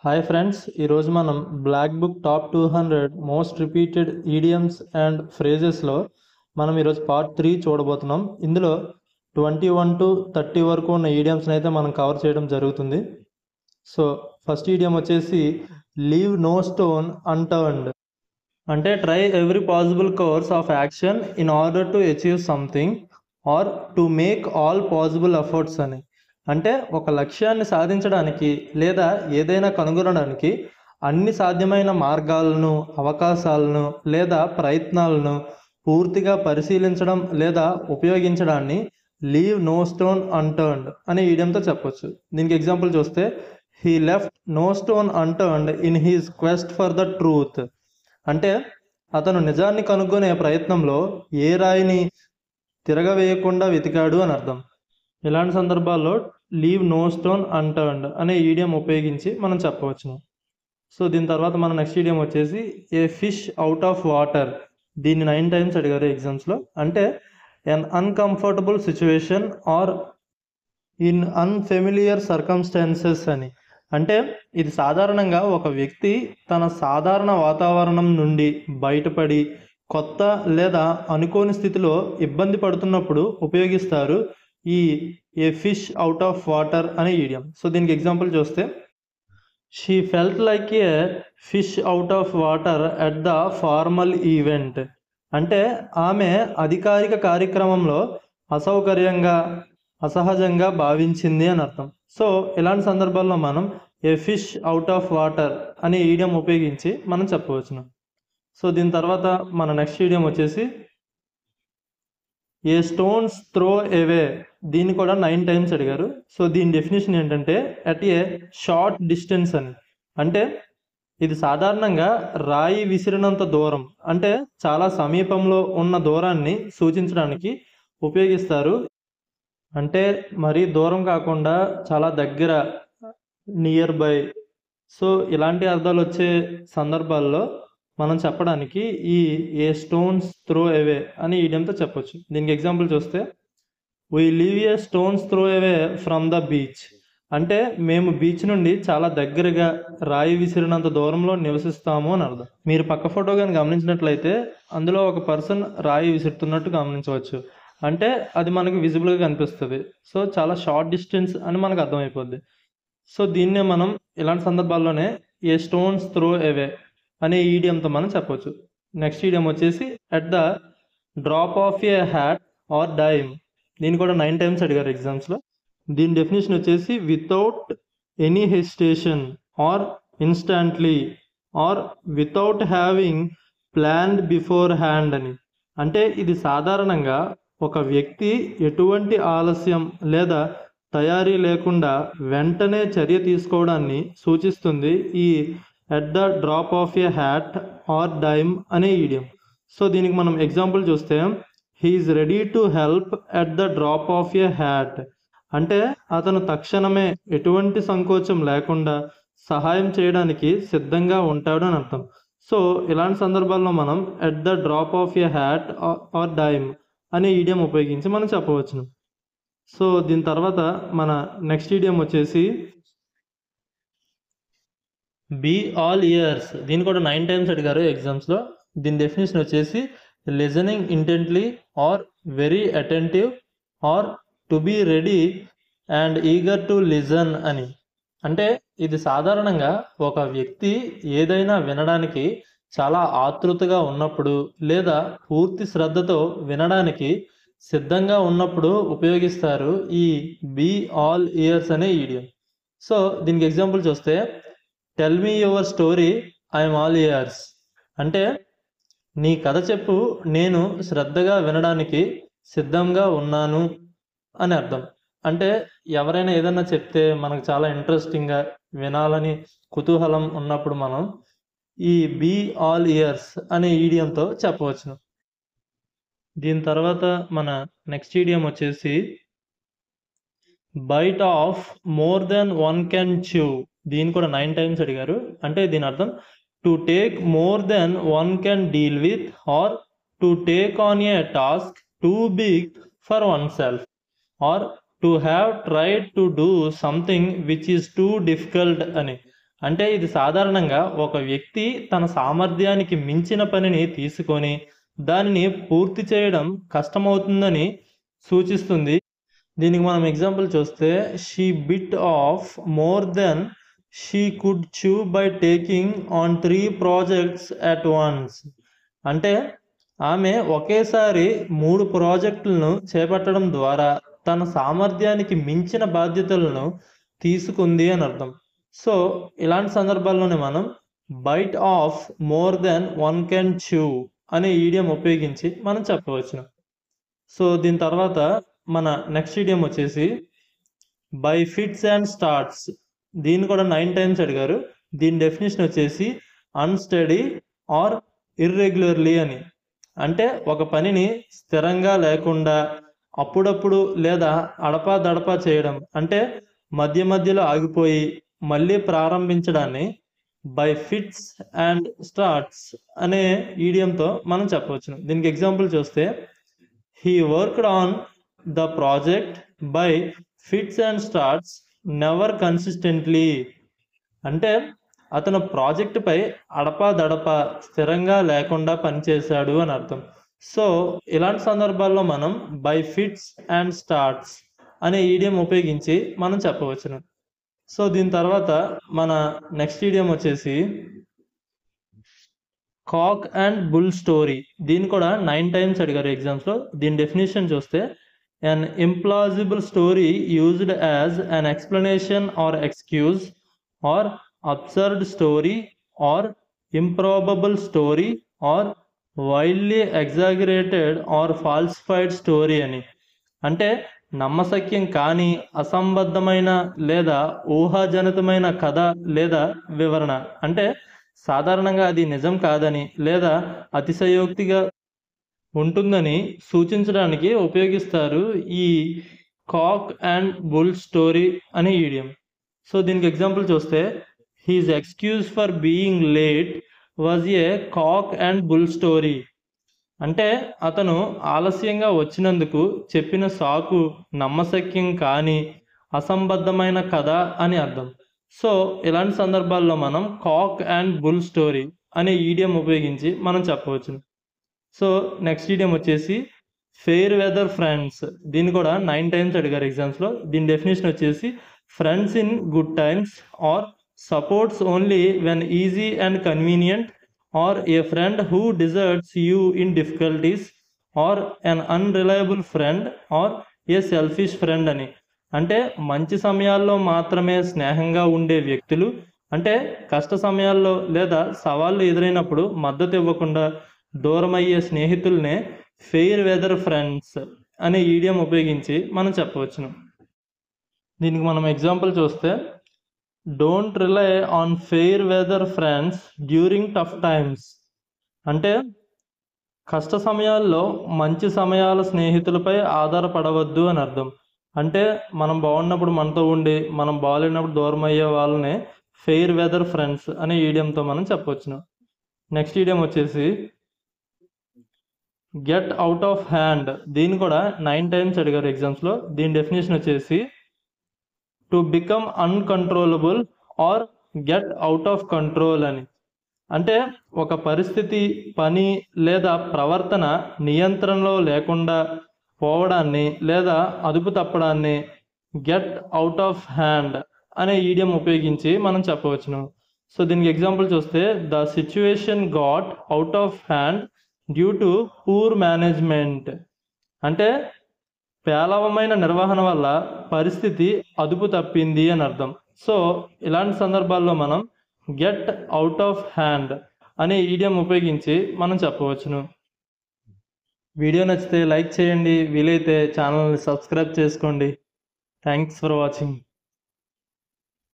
Hi friends, ఈరోజు మనం black book top 200 most repeated idioms and ఫ్రేజెస్లో మనం ఈరోజు పార్ట్ 3 చూడబోతున్నాం. ఇందులో 21 to 30 వరకు ఉన్న ఈడియమ్స్ని అయితే మనం కవర్ చేయడం జరుగుతుంది. సో ఫస్ట్ ఈడియం వచ్చేసి లీవ్ నో స్టోన్ అన్టర్న్డ్. అంటే try every possible course of action in order to achieve something or to make all possible efforts అని. అంటే ఒక లక్ష్యాన్ని సాధించడానికి లేదా ఏదైనా కనుగొనడానికి అన్ని సాధ్యమైన మార్గాలను, అవకాశాలను లేదా ప్రయత్నాలను పూర్తిగా పరిశీలించడం లేదా ఉపయోగించడాన్ని లీవ్ నో స్టోన్ అన్టర్న్డ్ అనే ఈడియంతో చెప్పొచ్చు. దీనికి ఎగ్జాంపుల్ చూస్తే, he left no stone unturned in his quest for the truth. అంటే అతను నిజాన్ని కనుగొనే ప్రయత్నంలో ఏ రాయిని తిరగవేయకుండా వెతికాడు అని అర్థం. ఇలాంటి సందర్భాల్లో లీవ్ నో స్టోన్ అన్టర్న్డ్ అనే ఈడియం ఉపయోగించి మనం చెప్పవచ్చును. సో దీని తర్వాత మన నెక్స్ట్ ఈడియం వచ్చేసి a fish out of water. దీన్ని 9 times అడిగారు ఎగ్జామ్స్లో. అంటే an uncomfortable situation or in unfamiliar circumstances అని. అంటే ఇది సాధారణంగా ఒక వ్యక్తి తన సాధారణ వాతావరణం నుండి బయటపడి కొత్త లేదా అనుకోని స్థితిలో ఇబ్బంది పడుతున్నప్పుడు ఉపయోగిస్తారు ఈ ఏ ఫిష్ అవుట్ ఆఫ్ వాటర్ అనే ఈడియం. సో దీనికి ఎగ్జాంపుల్ చూస్తే, she felt like A fish out of water at the formal event. అంటే ఆమె అధికారిక కార్యక్రమంలో అసౌకర్యంగా, అసహజంగా భావించింది అని అర్థం. సో ఇలాంటి సందర్భాల్లో మనం ఏ ఫిష్ అవుట్ ఆఫ్ వాటర్ అనే ఈడియం ఉపయోగించి మనం చెప్పవచ్చును. సో దీని తర్వాత మన నెక్స్ట్ ఈడియం వచ్చేసి ఏ స్టోన్స్ త్రో అవే. దీన్ని కూడా 9 times అడిగారు. సో దీని డెఫినేషన్ ఏంటంటే అట్ ఏ షార్ట్ డిస్టెన్స్ అని. అంటే ఇది సాధారణంగా రాయి విసిరినంత దూరం, అంటే చాలా సమీపంలో ఉన్న దూరాన్ని సూచించడానికి ఉపయోగిస్తారు. అంటే మరీ దూరం కాకుండా చాలా దగ్గర, నియర్ బై. సో ఇలాంటి అర్థాలు వచ్చే సందర్భాల్లో మనం చెప్పడానికి ఈ ఏ స్టోన్స్ త్రో అవే అని ఈడియంతో చెప్పొచ్చు. దీనికి ఎగ్జాంపుల్ చూస్తే, we leave a stones throw away from the beach. అంటే మేము బీచ్ నుండి చాలా దగ్గరగా, రాయి విసిరినంత దూరంలో నివసిస్తాము అని అర్థం. మీరు పక్క ఫోటో కానీ గమనించినట్లయితే అందులో ఒక పర్సన్ రాయి విసురుతున్నట్టు గమనించవచ్చు. అంటే అది మనకు విజిబుల్గా కనిపిస్తుంది. సో చాలా షార్ట్ డిస్టెన్స్ అని మనకు అర్థమైపోద్ది. సో దీన్నే మనం ఇలాంటి సందర్భాల్లోనే ఏ స్టోన్స్ త్రో అవే అనే ఈడియంతో మనం చెప్పవచ్చు. నెక్స్ట్ ఈడియం వచ్చేసి at the drop of a hat or dime. దీన్ని కూడా 9 times అడిగారు ఎగ్జామ్స్లో. దీని డెఫినేషన్ వచ్చేసి without any hesitation or instantly or without having planned beforehand అని. అంటే ఇది సాధారణంగా ఒక వ్యక్తి ఎటువంటి ఆలస్యం లేదా తయారీ లేకుండా వెంటనే చర్య తీసుకోవడాన్ని సూచిస్తుంది ఈ at the drop of a hat or dime అనే ఈడియం. సో దీనికి మనం ఎగ్జాంపుల్ చూస్తే, he's ready to help at the drop of a hat. అంటే అతను తక్షణమే ఎటువంటి సంకోచం లేకుండా సహాయం చేయడానికి సిద్ధంగా ఉంటాడు అని అర్థం. సో ఇలాంటి సందర్భాల్లో మనం at the drop of a hat or dime అనే ఈడియం ఉపయోగించి మనం చెప్పవచ్చును. సో దీని తర్వాత మన నెక్స్ట్ ఈడియం వచ్చేసి బీ ఆల్ ఇయర్స్. దీన్ని కూడా 9 times అడిగారు ఎగ్జామ్స్లో. దీని డెఫినేషన్ వచ్చేసి listening intently or very attentive or to be ready and eager to listen అని. అంటే ఇది సాధారణంగా ఒక వ్యక్తి ఏదైనా వినడానికి చాలా ఆతృతగా ఉన్నప్పుడు లేదా పూర్తి శ్రద్ధతో వినడానికి సిద్ధంగా ఉన్నప్పుడు ఉపయోగిస్తారు ఈ బీ ఆల్ ఇయర్స్ అనే ఈడియం. సో దీనికి ఎగ్జాంపుల్ చూస్తే, tell me your story, I'm all years. అంటే నీ కథ చెప్పు, నేను శ్రద్ధగా వినడానికి సిద్ధంగా ఉన్నాను అని అర్థం. అంటే ఎవరైనా ఏదైనా చెప్తే మనకు చాలా ఇంట్రెస్టింగ్గా వినాలని కుతూహలం ఉన్నప్పుడు మనం ఈ బీ ఆల్ ఇయర్స్ అనే ఈడియంతో చెప్పవచ్చును. దీని తర్వాత మన నెక్స్ట్ ఈడియం వచ్చేసి bite off more than one can chew. దీన్ని కూడా 9 times అడిగారు. అంటే దీని అర్థం to take more than one can deal with or to take on a task too big for oneself or to have tried to do something which is too difficult అని. అంటే ఇది సాధారణంగా ఒక వ్యక్తి తన సామర్థ్యానికి మించిన పనిని తీసుకొని దానిని పూర్తి చేయడం కష్టమవుతుందని సూచిస్తుంది. దీనికి మనం ఎగ్జాంపుల్ చూస్తే she bit of more then she could chew by taking on 3 projects at once. అంటే ఆమె ఒకేసారి 3 ప్రాజెక్టులను చేపట్టడం ద్వారా తన సామర్థ్యానికి మించిన బాధ్యతలను తీసుకుంది అని అర్థం. సో ఇలాంటి సందర్భాల్లోనే మనం bite off more than one can chew అనే ఈడియం ఉపయోగించి మనం చెప్పవచ్చును. సో దీని తర్వాత మన నెక్స్ట్ ఈడియం వచ్చేసి బై ఫిట్స్ అండ్ స్టార్ట్స్. దీన్ని కూడా 9 టైమ్స్ అడిగారు. దీని డెఫినేషన్ వచ్చేసి అన్స్టడీ ఆర్ ఇర్రెగ్యులర్లీ అని. అంటే ఒక పనిని స్థిరంగా లేకుండా అప్పుడప్పుడు లేదా అడపాదడపా చేయడం, అంటే మధ్య మధ్యలో ఆగిపోయి మళ్ళీ ప్రారంభించడాన్ని బై ఫిట్స్ అండ్ స్టార్ట్స్ అనే ఈడియంతో మనం చెప్పవచ్చును. దీనికి ఎగ్జాంపుల్ చూస్తే he worked on the project by fits and starts never consistently. అంటే అతను ప్రాజెక్టుపై అడపాదడపా స్థిరంగా లేకుండా పనిచేశాడు అని అర్థం. సో ఇలాంటి సందర్భాల్లో మనం బై ఫిట్స్ అండ్ స్టార్ట్స్ అనే ఈడియం ఉపయోగించి మనం చెప్పవచ్చును. సో దీని తర్వాత మన నెక్స్ట్ ఈడియం వచ్చేసి కాక్ అండ్ బుల్ స్టోరీ. దీన్ని కూడా 9 టైమ్స్ అడిగారు ఎగ్జామ్స్లో. దీని డెఫినేషన్ చూస్తే an implausible story used as an explanation or excuse, or absurd story, or improbable story, or wildly exaggerated or falsified story అని. అంటే నమ్మశక్యం కాని, అసంబద్ధమైన లేదా ఊహాజనితమైన కథ లేదా వివరణ. అంటే సాధారణంగా అది నిజం కాదని లేదా అతిశయోక్తిగా ఉంటుందని సూచించడానికి ఉపయోగిస్తారు ఈ కాక్ అండ్ బుల్ స్టోరీ అనే ఈడియం. సో దీనికి ఎగ్జాంపుల్ చూస్తే his excuse for being late was a cock and bull story. అంటే అతను ఆలస్యంగా వచ్చినందుకు చెప్పిన సాకు నమ్మశక్యం కానీ అసంబద్ధమైన కథ అని అర్థం. సో ఇలాంటి సందర్భాల్లో మనం కాక్ అండ్ బుల్ స్టోరీ అనే ఈడియం ఉపయోగించి మనం చెప్పవచ్చు. సో నెక్స్ట్ ఈడియం వచ్చేసి ఫెయిర్ వెదర్ ఫ్రెండ్స్. దీన్ని కూడా 9 టైమ్స్ అడిగారు ఎగ్జామ్స్లో. దీని డెఫినేషన్ వచ్చేసి friends in good times, or supports only when easy and convenient, or a friend who deserts you in difficulties, or an unreliable friend, or a selfish friend అని. అంటే మంచి సమయాల్లో మాత్రమే స్నేహంగా ఉండే వ్యక్తులు, అంటే కష్ట సమయాల్లో లేదా సవాళ్ళు ఎదురైనప్పుడు మద్దతు ఇవ్వకుండా దూరమయ్యే స్నేహితుల్నే ఫెయిర్ వెదర్ ఫ్రెండ్స్ అనే ఈడియం ఉపయోగించి మనం చెప్పవచ్చును. దీనికి మనం ఎగ్జాంపుల్ చూస్తే don't rely on fair weather friends during tough times. అంటే కష్ట సమయాల్లో మంచి సమయాల స్నేహితులపై ఆధారపడవద్దు అని అర్థం. అంటే మనం బాగున్నప్పుడు మనతో ఉండి మనం బాగాలేనప్పుడు దూరం అయ్యే వాళ్ళనే ఫెయిర్ వెదర్ ఫ్రెండ్స్ అనే ఈడియంతో మనం చెప్పవచ్చును. నెక్స్ట్ ఈడియం వచ్చేసి గెట్ అవుట్ ఆఫ్ హ్యాండ్. దీన్ని కూడా 9 టైమ్స్ అడిగారు ఎగ్జామ్స్లో. దీని డెఫినేషన్ వచ్చేసి to become uncontrollable or get out of control అని. అంటే ఒక పరిస్థితి, పని లేదా ప్రవర్తన నియంత్రణలో లేకుండా పోవడాన్ని లేదా అదుపు తప్పడాన్ని గెట్ అవుట్ ఆఫ్ హ్యాండ్ అనే ఈడియం ఉపయోగించి మనం చెప్పవచ్చును. సో దీనికి ఎగ్జాంపుల్ చూస్తే the situation got out of hand due to poor management. అంటే పేలవమైన నిర్వహణ వల్ల పరిస్థితి అదుపు తప్పింది అని అర్థం. సో ఇలాంటి సందర్భాల్లో మనం గెట్ అవుట్ ఆఫ్ హ్యాండ్ అనే ఈడియం ఉపయోగించి మనం చెప్పవచ్చును. వీడియో నచ్చితే లైక్ చేయండి, వీలైతే ఛానల్ని సబ్స్క్రైబ్ చేసుకోండి. Thanks for watching.